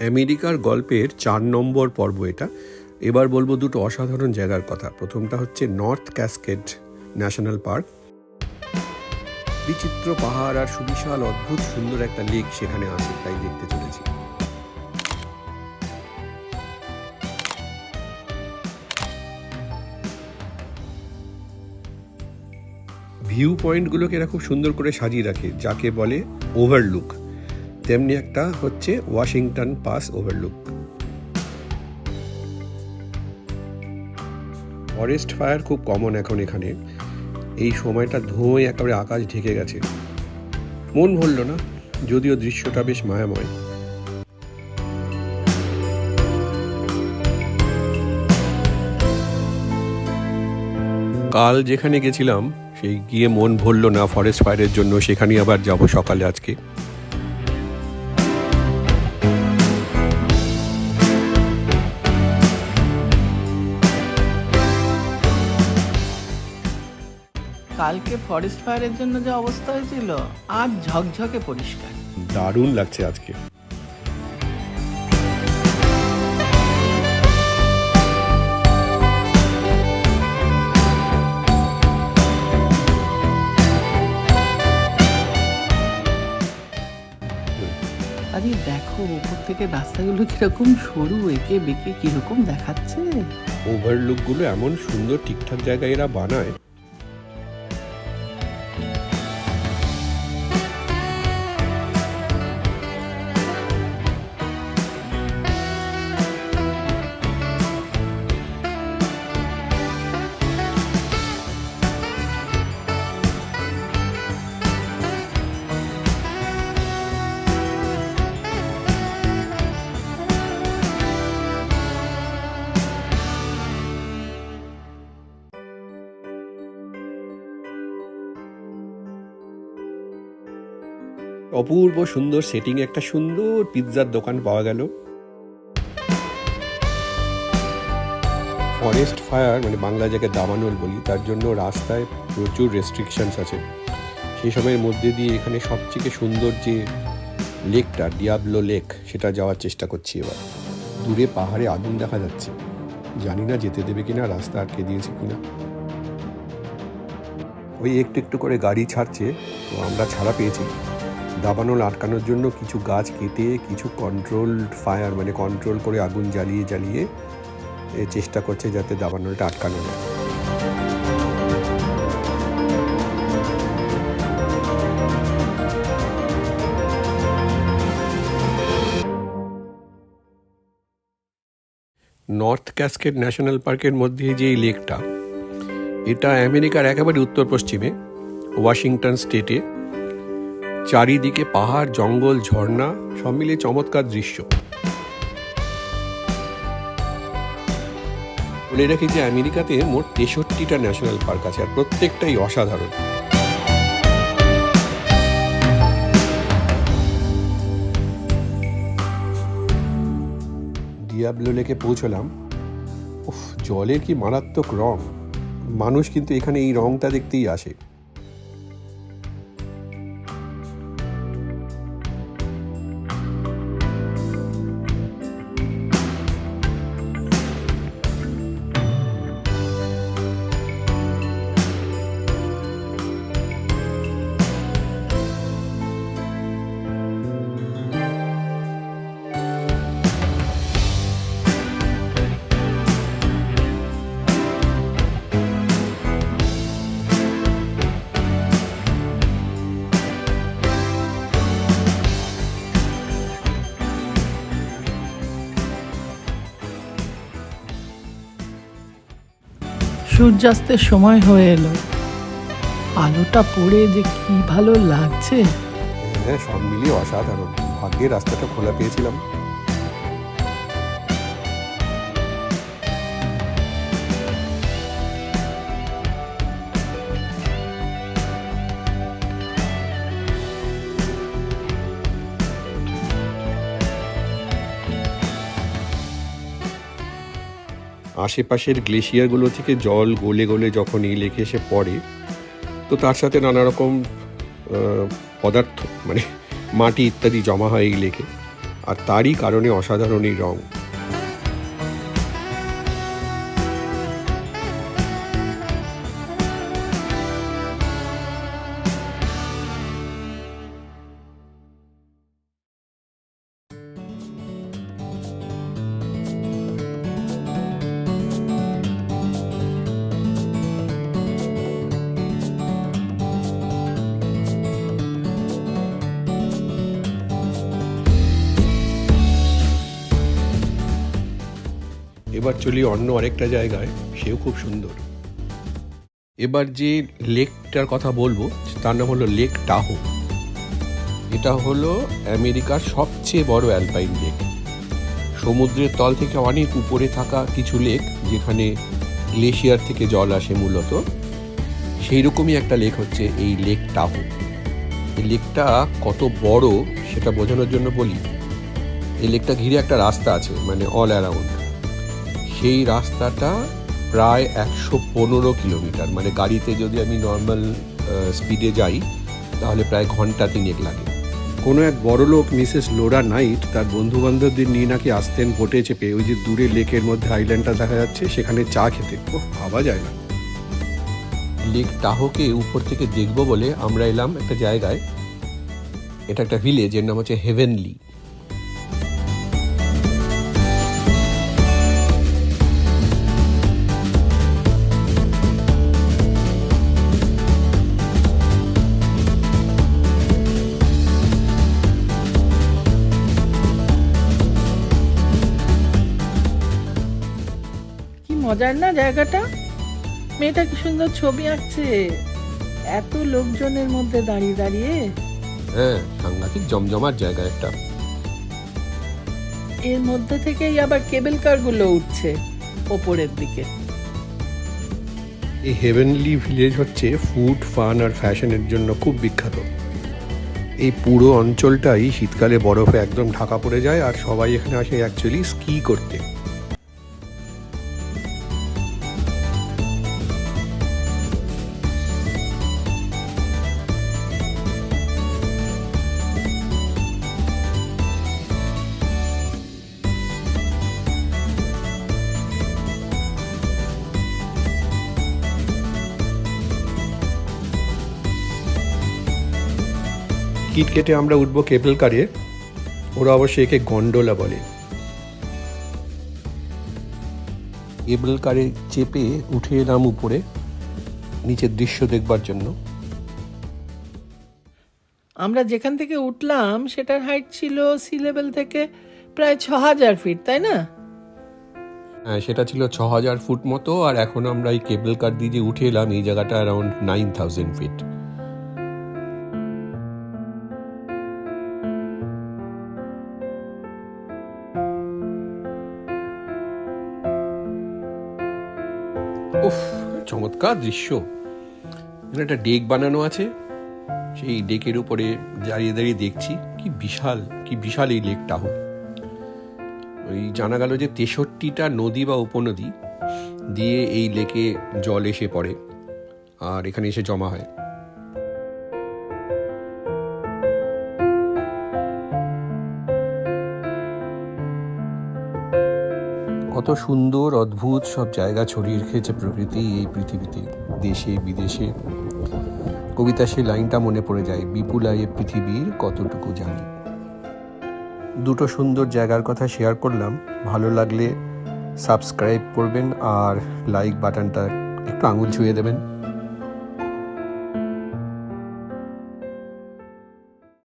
আমেরিকার গল্পের 4 নম্বর পর্ব এটা। এবার বলবো দুটো অসাধারণ জায়গার কথা। প্রথমটা হচ্ছে নর্থ ক্যাসকেড ন্যাশনাল পার্ক। বিচিত্র পাহাড় আর সুবিশাল অদ্ভুত সুন্দর একটা লেক সেখানে আছে, তাই দেখতে চলেছি। ভিউ পয়েন্টগুলোকে এরা খুব সুন্দর করে সাজিয়ে রাখে, যাকে বলে ওভারলুক। তেমনি একটা হচ্ছে Washington pass overlook. Forest fire খুব কমন এখন এখানে। এই সময়টা ধোঁয়ায় একেবারে আকাশ ঢেকে গেছে, মন ভরল না, যদিও দৃশ্যটা বেশ মায়াময়। কাল যেখানে গেছিলাম সেই গিয়ে মন ভরল না ফরেস্ট ফায়ারের জন্য, সেখানে আবার যাব সকালে আজকে। কালকে ফরেস্ট ফায়ারের জন্য যে অবস্থা হয়েছিল, আজ ঝকঝকে পরিষ্কার। দারুণ লাগছে আজকে। আরে দেখো উপর থেকে রাস্তাগুলো কিরকম সরু, এঁকে বেঁকে কিরকম দেখাচ্ছে। ওভারলুকগুলো এমন সুন্দর ঠিকঠাক জায়গায় এরা বানায়। অপূর্ব সুন্দর সেটিং একটা সুন্দর পিৎজার দোকান পাওয়া গেল। ফরেস্ট ফায়ার মানে বাংলা জায়গায় দাবানল বলি, তার জন্য রাস্তায় প্রচুর রেস্ট্রিকশনস আছে। সেই সময়ের মধ্যে দিয়ে এখানে সবথেকে সুন্দর যে লেকটা, ডিয়াবলো লেক, সেটা যাওয়ার চেষ্টা করছি এবার। দূরে পাহাড়ে আগুন দেখা যাচ্ছে, জানি না যেতে দেবে কিনা, রাস্তা আটকে দিয়েছে কিনা। ওই একটু একটু করে গাড়ি ছাড়ছে, তো আমরা ছাড়া পেয়েছি। দাবানল আটকানোর জন্য কিছু গাছ কেটে কিছু কন্ট্রোলড ফায়ার মানে কন্ট্রোল করে আগুন জ্বালিয়ে জ্বালিয়ে চেষ্টা করছে যাতে দাবানলটা আটকানো যায়। নর্থ ক্যাসকেড ন্যাশনাল পার্কের মধ্যে যে এই লেকটা, এটা আমেরিকার একেবারে উত্তর পশ্চিমে ওয়াশিংটন স্টেটে। চারিদিকে পাহাড়, জঙ্গল, ঝর্ণা, সব মিলিয়ে চমৎকার দৃশ্য। বলে রাখি যে আমেরিকাতে মোট 63টা ন্যাশনাল পার্ক আছে, আর প্রত্যেকটাই অসাধারণ। ডিয়াবলো লেকে পৌঁছলাম। উফ, জলের কি মারাত্মক রং! মানুষ কিন্তু এখানে এই রংটা দেখতেই আসে। সূর্যাস্তের সময় হয়ে এলো, আলোটা পড়ে যে কি ভালো লাগছে। হ্যাঁ, সব মিলিয়ে অসাধারণ। ভাগ্যে রাস্তাটা খোলা পেয়েছিলাম। আশেপাশের গ্লেশিয়ারগুলো থেকে জল গলে গলে যখন এই লেকে এসে পড়ে, তো তার সাথে নানা রকম পদার্থ মানে মাটি ইত্যাদি জমা হয় এই লেকে। আর তারই কারণে অসাধারণ এই রং। এবার চলি অন্য আরেকটা জায়গায়, সেও খুব সুন্দর। এবার যে লেকটার কথা বলবো তার নাম হলো লেক টাহো। এটা হলো আমেরিকার সবচেয়ে বড় অ্যালপাইন লেক। সমুদ্রের তল থেকে অনেক উপরে থাকা কিছু লেক, যেখানে গ্লেশিয়ার থেকে জল আসে মূলত, সেই রকমই একটা লেক হচ্ছে এই লেক টাহো। এই লেকটা কত বড় সেটা বোঝানোর জন্য বলি, এই লেকটা ঘিরে একটা রাস্তা আছে, মানে অল অ্যারাউন্ড। সেই রাস্তাটা প্রায় 115 কিলোমিটার, মানে গাড়িতে যদি আমি নর্মাল স্পিডে যাই তাহলে প্রায় ঘন্টা 3 লাগে। কোনো এক বড় লোক মিসেস লোরা নাইট তার বন্ধু বান্ধবদের নিয়ে নাকি আসতেন বোটে চেপে, ওই যে দূরে লেকের মধ্যে আইল্যান্ডটা দেখা যাচ্ছে সেখানে চা খেতে। ভাবা যায় না। লেক টাহোকে উপর থেকে দেখবো বলে আমরা এলাম একটা জায়গায়, এটা একটা ভিলেজ, এর নাম হচ্ছে হেভেনলি। মজার না জায়গাটা? মেয়েটা কি সুন্দর ছবি আঁকছে এত লোকজনের মধ্যে দাঁড়িয়ে দাঁড়িয়ে। হ্যাঁ, সাংঘাতিক জমজমার জায়গা একটা। এর মধ্যে থেকেই আবার কেবল কার গুলো উঠছে ওপরের দিকে। এই হেভেনলি ভিলেজ হচ্ছে ফুড, ফান আর ফ্যাশনের জন্য খুব বিখ্যাত। এই পুরো অঞ্চলটাই শীতকালে বরফে একদম ঢাকা পড়ে যায়, আর সবাই এখানে আসে অ্যাকচুয়ালি স্কি করতে। টিকিট কেটে আমরা উঠবো কেবল কারে, ওরা অবশ্যই একে গন্ডোলা বলে। কেবল কারে চেপে উঠে এলাম উপরে নিচের দৃশ্য দেখবার জন্য। আমরা যেখান থেকে উঠলাম সেটার হাইট ছিল সি লেভেল থেকে প্রায় 6000 ফিট, তাই না? হ্যাঁ, সেটা ছিল 6000 ফুট মতো, আর এখন আমরা এই কেবল কার দিয়ে যে উঠে এলাম এই জায়গাটা অ্যারাউন্ড 9000 ফিট। উফ, চমৎকার দৃশ্য। এখানে একটা ডেক বানানো আছে, সেই ডেকের উপরে দাঁড়িয়ে দাঁড়িয়ে দেখছি কি বিশাল এই লেকটা। ওই জানা গেল যে 63টা নদী বা উপনদী দিয়ে এই লেকে জল এসে পড়ে আর এখানে এসে জমা হয়। কত সুন্দর অদ্ভুত সব জায়গা ছড়িয়ে রেখেছে প্রকৃতি এই পৃথিবীতে, দেশে বিদেশে। কবিতা সেই লাইনটা মনে পড়ে যায়, বিপুলা এ পৃথিবীর কতটুকু জানি। দুটো সুন্দর জায়গার কথা শেয়ার করলাম। ভালো লাগলে সাবস্ক্রাইব করবেন আর লাইক বাটনটা একটু আঙুল ছুঁয়ে দেবেন।